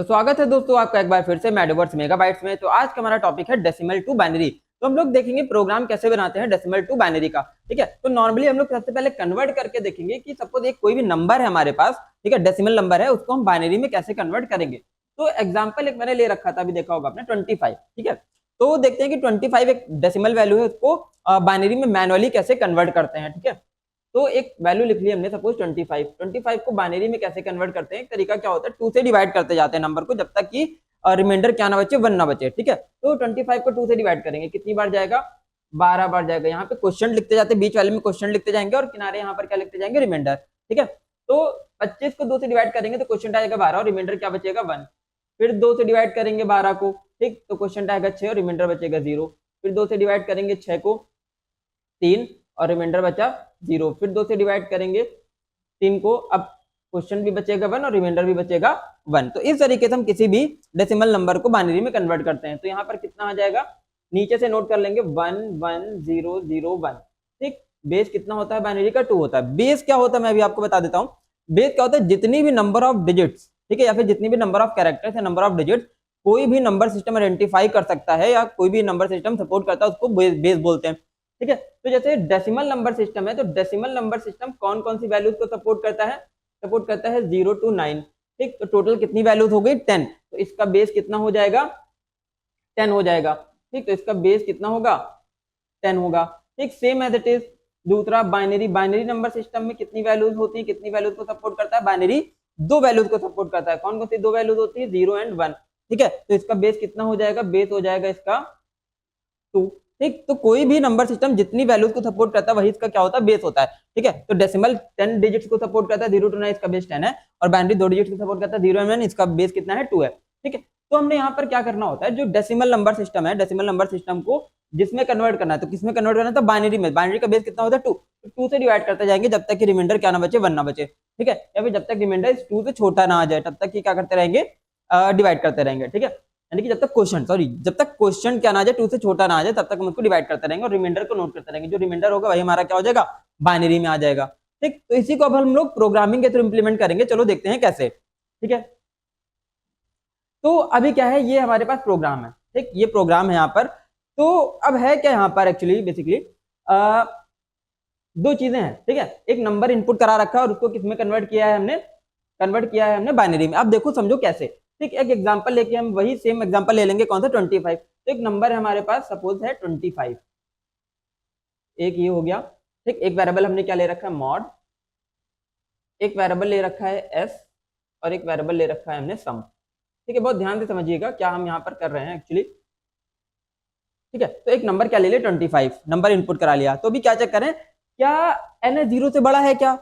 तो स्वागत है दोस्तों आपका एक बार फिर से मैडवर्स मेगाबाइट्स में। तो आज का हमारा टॉपिक है डेसिमल टू बाइनरी। तो हम लोग देखेंगे प्रोग्राम कैसे बनाते हैं डेसिमल टू बाइनरी का। ठीक है, तो नॉर्मली हम लोग सबसे पहले कन्वर्ट करके देखेंगे कि सपोज एक कोई भी नंबर है हमारे पास, ठीक है, डेसिमल नंबर है, उसको हम बाइनरी में कैसे कन्वर्ट करेंगे। तो एग्जाम्पल एक मैंने ले रखा था, अभी देखा होगा आपने, 25। ठीक है, तो देखते हैं कि 25 एक डेसिमल वैल्यू है, उसको बाइनरी में मैनुअली कैसे कन्वर्ट करते हैं। ठीक है, तो एक वैल्यू लिख ली हमने, सपोज 25 को बाइनरी में कैसे कन्वर्ट करते हैं। एक तरीका क्या होता है, 2 से डिवाइड करते जाते हैं नंबर को जब तक कि रिमाइंडर क्या ना बचे, 1 ना बचे। ठीक है, तो 25 को 2 से डिवाइड करेंगे, कितनी बार जाएगा, 12 बार जाएगा। यहाँ पे क्वेश्चन लिखते जाते, बीच वाले में क्वेश्चन लिखते जाएंगे और किनारे यहाँ पर क्या लिखते जाएंगे, रिमाइंडर। ठीक है, तो 25 को 2 से डिवाइड करेंगे तो क्वेश्चन आएगा 12 और रिमाइंडर क्या बचेगा, 1। फिर 2 से डिवाइड करेंगे 12 को, ठीक, तो क्वेश्चन आएगा 6 और रिमाइंडर बचेगा 0। फिर 2 से डिवाइड करेंगे 6 को, 3 और रिमाइंडर बचा 0। फिर 2 से डिवाइड करेंगे 3 को, अब क्वेश्चन भी बचेगा 1 और रिमाइंडर भी बचेगा 1। तो इस तरीके से हम किसी भी डेसिमल नंबर को बाइनरी में कन्वर्ट करते हैं। तो यहाँ पर कितना आ जाएगा, नीचे से नोट कर लेंगे 1 1 0 0 1। ठीक, बेस कितना होता है बाइनरी का, 2 होता है। बेस क्या होता है मैं अभी आपको बता देता हूँ। बेस क्या होता है, जितनी भी नंबर ऑफ डिजिट्स, ठीक है, या फिर जितनी भी नंबर ऑफ कैरेक्टर्स है, नंबर ऑफ डिजिट्स, कोई भी नंबर सिस्टम आइडेंटिफाई कर सकता है या कोई भी नंबर सिस्टम सपोर्ट करता है, उसको बेस बोलते हैं। ठीक है, तो जैसे डेसिमल नंबर सिस्टम है, तो डेसिमल नंबर सिस्टम कौन कौन सी वैल्यूज को सपोर्ट करता है, सपोर्ट करता है 0 to 9। ठीक, तो टोटल कितनी वैल्यूज हो गई, 10। तो इसका बेस कितना हो जाएगा, 10 हो जाएगा। ठीक, तो इसका बेस कितना होगा, 10 होगा। ठीक, सेम एज इट इज दूसरा बाइनरी। बाइनरी नंबर सिस्टम में कितनी वैल्यूज होती है, कितनी वैल्यूज को सपोर्ट करता है बाइनरी, 2 वैल्यूज को सपोर्ट करता है। कौन कौन सी 2 वैल्यूज होती है, 0 एंड 1। ठीक है, तो इसका बेस कितना हो जाएगा, बेस हो जाएगा इसका 2। ठीक, तो कोई भी नंबर सिस्टम जितनी वैल्यूज को सपोर्ट करता है वही इसका क्या होता है, बेस होता है। ठीक है, तो डेसिमल 10 डिजिट्स को सपोर्ट करता है, 0 to 9, इसका बेस 10 है। और बाइनरी 2 डिजिट्स को सपोर्ट करता है, 0 and 1, इसका बेस कितना है, 2 है। ठीक है, तो हमने यहाँ पर क्या करना होता है, जो डेसिमल नंबर सिस्टम है, डेसिमल नंबर सिस्टम को जिसमें कन्वर्ट करना है, तो किसमें कन्वर्ट करना है, तो बाइनरी में। बाइनरी का बेस कितना होता है, 2। तो 2 से डिवाइड करते जाएंगे जब तक कि रिमाइंडर क्या ना बचे, 1 ना बचे। ठीक है, या फिर जब तक रिमाइंडर इस 2 से छोटा ना आ जाए तब तक कि क्या करते रहेंगे, डिवाइड करते रहेंगे। ठीक है, यानी कि जब तक क्वेश्चन क्या ना आ जाए, 2 से छोटा ना आ जाए, तब तक हम उसको डिवाइड करते रहेंगे और रिमाइंडर को नोट करते रहेंगे। जो रिमाइंडर होगा वही हमारा क्या हो जाएगा, बाइनरी में आ जाएगा। ठीक, तो इसी को अब हम लोग प्रोग्रामिंग के थ्रू इंप्लीमेंट करेंगे। चलो देखते हैं कैसे। ठीक है, तो अभी क्या है, ये हमारे पास प्रोग्राम है। ठीक, ये प्रोग्राम है यहाँ पर। तो अब है क्या यहाँ पर, एक्चुअली बेसिकली 2 चीजें हैं। ठीक है, एक नंबर इनपुट करा रखा है और उसको किसमें कन्वर्ट किया है हमने, कन्वर्ट किया है हमने बाइनरी में। अब देखो समझो कैसे। ठीक, एक एग्जांपल लेके हम वही सेम एग्जांपल ले लेंगे, कौन सा, 25। तो एक नंबर है हमारे पास, सपोज है 25। एक ये हो गया। ठीक, एक वेरिएबल हमने क्या ले रखा है, मॉड। एक वेरिएबल ले रखा है एस और एक वेरिएबल ले रखा है हमने सम। ठीक है, बहुत ध्यान से समझिएगा क्या हम यहाँ पर कर रहे हैं एक्चुअली। ठीक है, तो एक नंबर क्या ले लिया, 25 नंबर इनपुट करा लिया। तो अभी क्या चेक करें, क्या n 0 से बड़ा है, क्या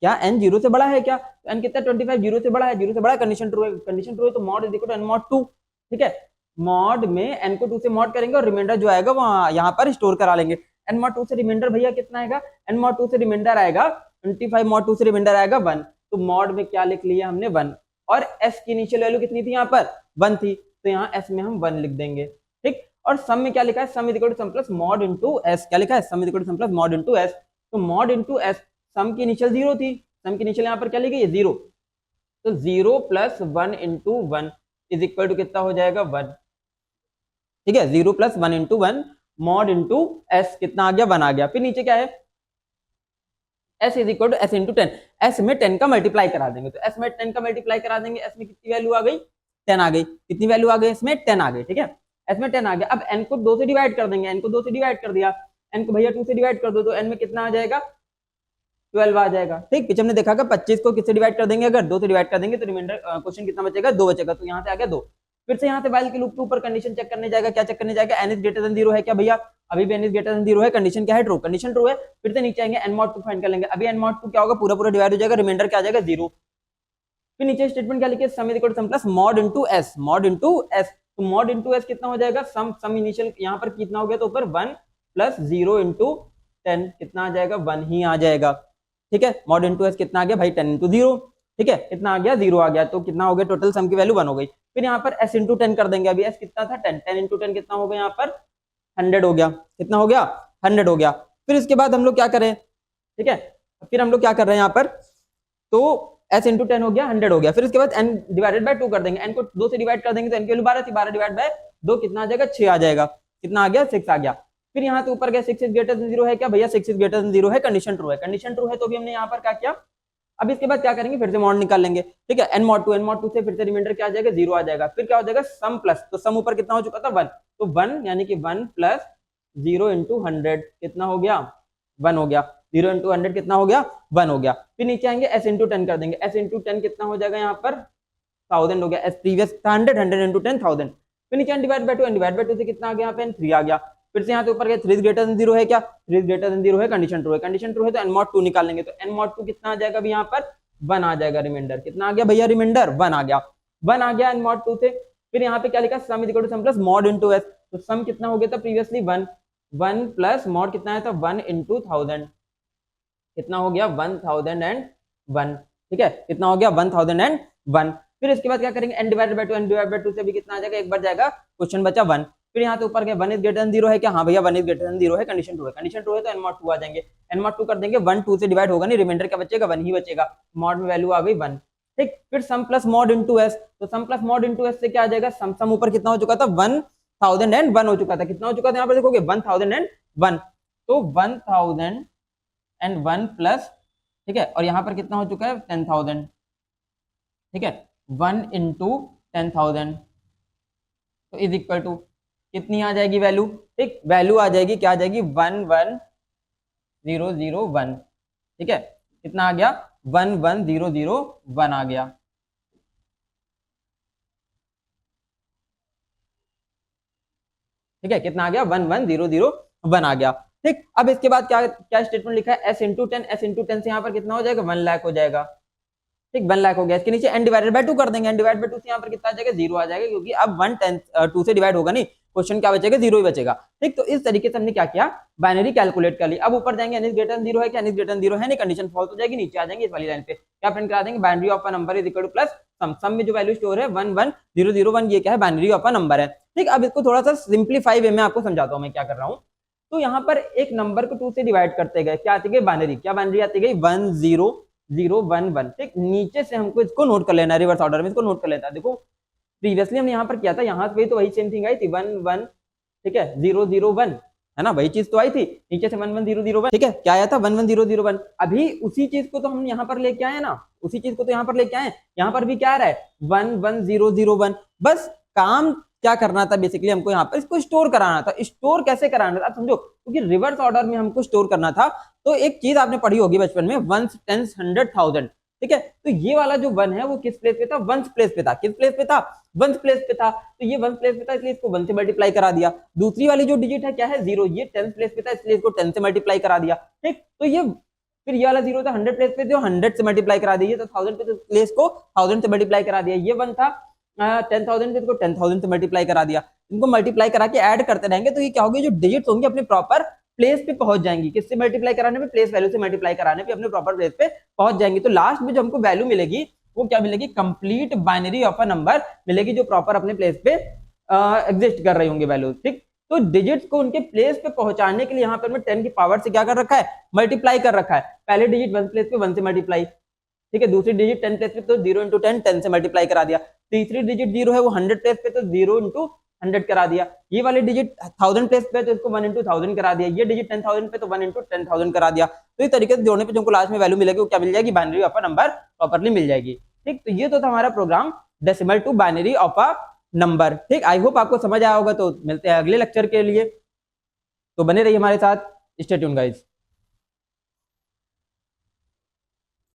n 0 से बड़ा है, क्या n कितना, 25 0 से बड़ा है, 0 से बड़ा है, कंडीशन ट्रू है। कंडीशन ट्रू है तो mod is equal to n mod 2। ठीक है, मॉड में n को 2 से मॉड करेंगे और रिमाइंडर जो आएगा वो यहाँ पर स्टोर करा लेंगे। n mod 2 से रिमाइंडर भैया कितना आएगा, n mod 2 से रिमाइंडर आएगा 25, mod 2 से रिमाइंडर आएगा 1। तो मॉड में क्या लिख लिया हमने, 1। और s की इनिशियल वैल्यू कितनी थी, यहाँ पर 1 थी, तो यहाँ s में हम 1 लिख देंगे। ठीक, और सम में क्या लिखा है, sum is equal to sum plus mod into s। क्या लिखा है, sum is equal to sum plus mod into s। तो मॉड इनटू s, सम की इनिशियल 0 थी, सम की इनिशियल यहाँ पर क्या लिखी है, 0। तो 0 plus 1 into 1 is equal to कितना हो जाएगा, 1। ठीक है, 0 plus 1 into 1 mod into s कितना आ गया, 1 आ गया। फिर नीचे क्या है, s is equal to s into 10। s में 10 का मल्टीप्लाई करा देंगे, तो s में 10 का मल्टीप्लाई करा देंगे। s में कितनी वैल्यू आ गई, 10 आ गई। कितनी वैल्यू आ गई, इसमें 10 आ गई। ठीक है, s में 10 आ गया। अब n को 2 से डिवाइड कर देंगे, n को 2 से डिवाइड कर दिया, n को भैया 2 से डिवाइड कर दो, तो n में कितना आ जाएगा, 12 आ जाएगा। ठीक, पीछे हमने देखा कि 25 को किससे डिवाइड कर देंगे, अगर 2 से डिवाइड कर देंगे तो रिमाइंडर क्वेश्चन कितना बचेगा, 2 बचेगा। तो यहाँ से आ गया 2। फिर से यहाँ से व्हाइल के लूप के ऊपर कंडीशन चेक करने जाएगा। क्या चेक करने जाएगा, n इज ग्रेटर देन 0 है क्या भैया, अभी भी n इज ग्रेटर देन 0 है, कंडीशन क्या है, ट्रू, कंडीशन ट्रू है। फिर से नीचे आएंगे, n mod 2 फाइंड कर लेंगे। अभी n mod 2 क्या होगा, पूरा पूरा डिवाइड हो जाएगा, रिमाइंडर क्या आ जाएगा, 0। फिर नीचे स्टेटमेंट क्या लिखे, sum is equal to sum plus mod into s, mod into s। तो मॉड इनटू s कितना हो जाएगा, सम इनिशियल यहाँ पर कितना हो गया, तो ऊपर 1 प्लस 0 इंटू 10 कितना आ जाएगा, 1 ही आ जाएगा। ठीक है, मॉड इनटू s कितना आ गया भाई, 10 इंटू 0। ठीक है, कितना आ गया, 0 आ गया। तो कितना हो गया, टोटल सम की वैल्यू 1 हो गई। फिर यहाँ पर s इंटू 10 कर देंगे। अभी s कितना था, 10, 10 इंटू 10 कितना हो गया, यहाँ पर 100 हो गया। कितना हो गया, 100 हो गया। फिर इसके बाद हम लोग क्या करें, ठीक है, फिर हम लोग क्या कर रहे हैं यहाँ पर, तो s इंटू 10 हो गया 100 हो गया। फिर उसके बाद n डिवाइडेड बाय 2 कर देंगे, n को 2 से डिवाइड कर देंगे तो n की वैल्यू 12 थी, 12 डिवाइड बाय 2 कितना आ जाएगा 6 आ जाएगा। कितना आ गया 6 आ गया। फिर यहाँ तो ऊपर गया 6 इज ग्रेटर देन 0 है क्या भैया, 6 इज ग्रेटर देन 0 है, कंडीशन ट्रू है, कंडीशन ट्रू है तो भी हमने यहाँ पर क्या किया। अब इसके बाद क्या करेंगे, फिर से मॉड निकाल लेंगे, ठीक है, n mod 2 से फिर से रिमाइंडर क्या आ जाएगा 0 आ जाएगा। फिर क्या हो जाएगा सम प्लस, तो सम ऊपर कितना हो चुका था 1, तो 1 यानी कि 1 प्लस 0 इंटू 100 कितना हो गया 1 हो गया, 0 इंटू 100 कितना हो गया 1 हो गया। फिर नीचे आएंगे s इंटू 10 कर देंगे, s इंटू 10 कितना हो जाएगा यहाँ पर 1000 हो गया, s प्रीवियस 100, 100 इंटू 10 1000। फिर नीचे n divide by 2, n divide by 2 से कितना आ गया यहाँ पे 3 आ गया। फिर से यहाँ पे ऊपर गया 3 ग्रेटर देन 0 है क्या, 3 ग्रेटर देन 0 है, कंडीशन ट्रू है, कंडीशन ट्रू है तो n mod 2 निकाल लेंगे, तो n mod 2 कितना आ जाएगा अभी यहाँ पर 1 आ जाएगा, रिमाइंडर कितना आ गया भैया, रिमाइंडर 1 आ गया, 1 आ गया n mod 2 से। फिर यहाँ पे क्या लिखा sum is equal to sum plus mod into s, तो सम कितना हो गया था प्रीवियसली 1, 1 प्लस मॉड कितना आया था 1 इंटू 1000 कितना हो गया 1001, ठीक है, कितना हो गया 1001। फिर इसके बाद क्या करेंगे n divided by 2, n divided by 2 से भी कितना आ जाएगा, एक बार जाएगा, क्वेश्चन बचा 1। फिर यहाँ तो ऊपर गया 1 इज ग्रेटर देन 0 है क्या, हाँ भैया 1 इज ग्रेटर देन 0 है, कंडीशन ट्रू है, कंडीशन ट्रू है तो n mod 2 आ जाएंगे, n mod 2 कर देंगे, 1 2 से डिवाइड होगा नहीं, रिमाइंडर क्या बचेगा 1 ही बचेगा, मॉड में वैल्यू आ गई 1, ठीक। फिर सम प्लस मॉड इनटू s, तो सम प्लस मॉड इनटू s से क्या आ जाएगा, सम ऊपर कितना हो चुका था 1001 हो चुका था, कितना हो चुका था यहाँ पर देखोगे 1001, तो 1001 प्लस, ठीक है, और यहाँ पर कितना हो चुका है 10,000, ठीक है, 1 इंटू 10,000 तो इज इक्वल टू कितनी आ जाएगी वैल्यू, ठीक, वैल्यू आ जाएगी क्या आ जाएगी 11001, ठीक है, कितना आ गया 11001 आ गया, ठीक है, कितना आ गया 11001 आ गया, ठीक। अब इसके बाद क्या क्या स्टेटमेंट लिखा है s इंटू 10, s इंटू 10 से यहाँ पर कितना हो जाएगा 1 लाख हो जाएगा, ठीक, 1 लाख हो गया। इसके नीचे n डिवाइडेड बाय 2 कर देंगे, n डिवाइडेड बाय 2 से यहाँ पर कितना आ जाएगा 0 आ जाएगा, क्योंकि अब 1 2 से डिवाइड होगा नहीं, क्वेश्चन क्या बचेगा 0 ही बचेगा, ठीक। तो इस तरीके से हमने क्या किया, बाइनरी कैलकुलेट कर ली। अब ऊपर जाएंगे n इज ग्रेटर देन 0 है क्या, n इज ग्रेटर देन 0 है नहीं, कंडीशन फॉल्स हो जाएगी, नीचे आ जाएंगे इस वाली लाइन पे क्या प्रिंट करा देंगे, binary of a number is equal to plus sum, sum में जो वैल्यू स्टोर है 11001, ये क्या है बाइनरी ऑफ अ नंबर है, ठीक। अब इसको थोड़ा सा सिंप्लीफाई वे में आपको समझाता हूँ मैं क्या कर रहा हूँ। तो यहाँ पर एक नंबर को 2 से डिवाइड करते गए, क्या आती गई बाइनरी, क्या बाइनरी आती गई 10011, ठीक। नीचे से हमको इसको नोट कर लेना है, रिवर्स ऑर्डर में इसको नोट कर लेना है। देखो प्रीवियसली हमने यहाँ पर किया था, यहाँ पे तो वही सेम थिंग आई थी 11, ठीक है 001 है ना, वही चीज तो आई थी, नीचे से 11001, ठीक है, क्या आया था 11001। अभी उसी चीज को तो हम यहाँ पर लेके आए ना, उसी चीज को तो यहाँ पर लेके आए, यहाँ पर भी क्या आ रहा है 11001, बस काम क्या करना था बेसिकली, हमको यहाँ पर इसको स्टोर कराना था। स्टोर कैसे कराना था समझो, क्योंकि रिवर्स ऑर्डर में हमको स्टोर करना था। तो एक चीज आपने पढ़ी होगी बचपन में, 1 10 100 1000, ठीक है, तो ये वाला जो 1 है वो किस प्लेस पे था, 1 प्लेस पे था, किस प्लेस पे था 1 प्लेस पे था, तो ये 1 प्लेस पे था इसलिए इसको 1 से मल्टीप्लाई करा दिया। दूसरी वाली जो डिजिट है क्या है 0, ये 10 प्लेस पे था इसलिए इसको 10 से मल्टीप्लाई करा दिया, ठीक। तो ये फिर ये वाला 0 था 100 प्लेस पे, जो 100 से मल्टीप्लाई करा दिया, तो 1000 पे प्लेस को 1000 से मल्टीप्लाई करा दिया। ये 1 था 10,000 पे, इसको 10,000 से मल्टीप्लाई करा दिया। इनको मल्टीप्लाई करा के ऐड करते रहेंगे तो ये क्या होगी, जो डिजिट्स होंगे अपने प्रॉपर प्लेस पे पहुंच जाएंगी, किससे मल्टीप्लाई कराने पे, प्लेस वैल्यू से मल्टीप्लाई कराने पे अपने प्रॉपर प्लेस पे पहुंच जाएंगी। तो लास्ट में जो हमको वैल्यू मिलेगी वो क्या मिलेगी, complete binary of a number मिलेगी, जो प्रॉपर अपने प्लेस पे एग्जिस्ट कर रही होंगी वैल्यू, ठीक। तो डिजिट्स को उनके प्लेस पे पहुंचाने के लिए यहाँ पर मैं 10 की पावर से क्या कर रखा है, मल्टीप्लाई कर रखा है। पहले डिजिट 1 प्लेस पे 1 से मल्टीप्लाई, ठीक है, दूसरी डिजिट 10 प्लेस पे तो 0 इंटू 10 10 से मल्टीप्लाई करा दिया। तीसरी डिजिट 0 है वो 100 प्लेस पे तो 0 इंटू 100 करा दिया। ये वाली डिजिट 1000 प्लेस पे तो इसको 1 इंटू 1000 करा दिया। ये डिजिट 10,000 पे तो 1 इंटू 10,000 करा दिया। तो इस तरीके से जोड़ने पे जो लास्ट में वैल्यू मिलेगी वो क्या मिल जाएगी, binary of a number properly मिल जाएगी, ठीक। तो ये तो था हमारा program decimal to binary of a number, ठीक। आई होप आपको समझ आया होगा। तो मिलते हैं अगले लेक्चर के लिए, तो बने रहिए हमारे साथ, स्टे ट्यून्ड गाइस।